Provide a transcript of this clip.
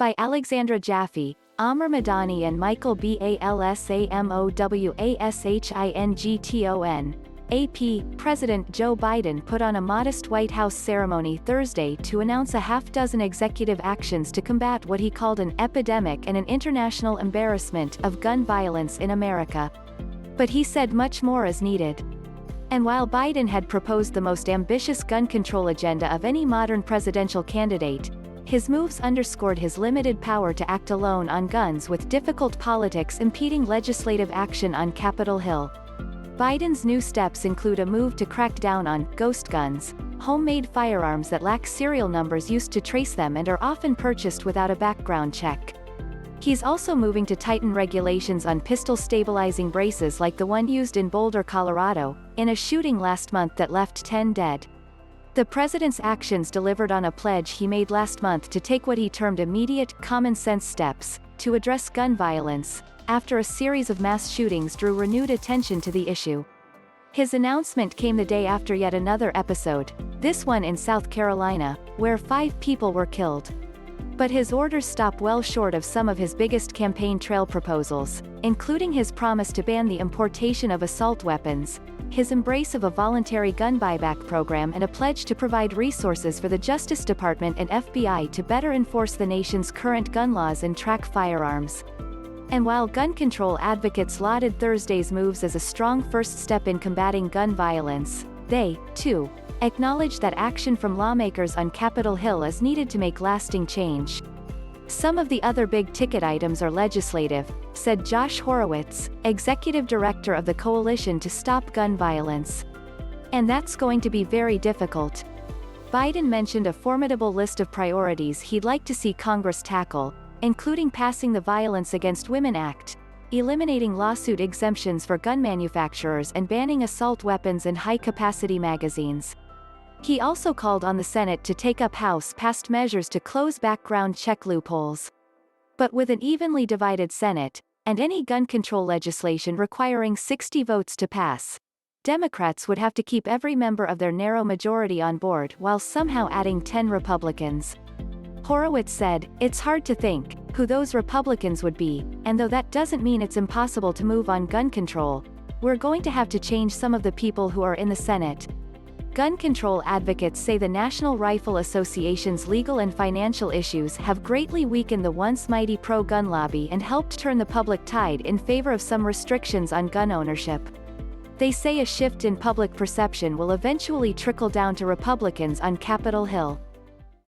By Alexandra Jaffe, AAMER Madhani and Michael Balsamowashington. AP, President Joe Biden put on a modest White House ceremony Thursday to announce a half-dozen executive actions to combat what he called an epidemic and an international embarrassment of gun violence in America. But he said much more is needed. And while Biden had proposed the most ambitious gun control agenda of any modern presidential candidate, his moves underscored his limited power to act alone on guns, with difficult politics impeding legislative action on Capitol Hill. Biden's new steps include a move to crack down on ghost guns, homemade firearms that lack serial numbers used to trace them and are often purchased without a background check. He's also moving to tighten regulations on pistol stabilizing braces like the one used in Boulder, Colorado, in a shooting last month that left 10 dead. The president's actions delivered on a pledge he made last month to take what he termed immediate, common-sense steps to address gun violence, after a series of mass shootings drew renewed attention to the issue. His announcement came the day after yet another episode, this one in South Carolina, where 5 people were killed. But his orders stop well short of some of his biggest campaign trail proposals, including his promise to ban the importation of assault weapons, his embrace of a voluntary gun buyback program, and a pledge to provide resources for the Justice Department and FBI to better enforce the nation's current gun laws and track firearms. And while gun control advocates lauded Thursday's moves as a strong first step in combating gun violence, they, too, acknowledge that action from lawmakers on Capitol Hill is needed to make lasting change. Some of the other big-ticket items are legislative, said Josh Horowitz, executive director of the Coalition to Stop Gun Violence. And that's going to be very difficult. Biden mentioned a formidable list of priorities he'd like to see Congress tackle, including passing the Violence Against Women Act, eliminating lawsuit exemptions for gun manufacturers, and banning assault weapons and high-capacity magazines. He also called on the Senate to take up House-passed measures to close background check loopholes. But with an evenly divided Senate, and any gun control legislation requiring 60 votes to pass, Democrats would have to keep every member of their narrow majority on board while somehow adding 10 Republicans. Horowitz said, "It's hard to think who those Republicans would be, and though that doesn't mean it's impossible to move on gun control, we're going to have to change some of the people who are in the Senate." Gun control advocates say the National Rifle Association's legal and financial issues have greatly weakened the once mighty pro-gun lobby and helped turn the public tide in favor of some restrictions on gun ownership. They say a shift in public perception will eventually trickle down to Republicans on Capitol Hill.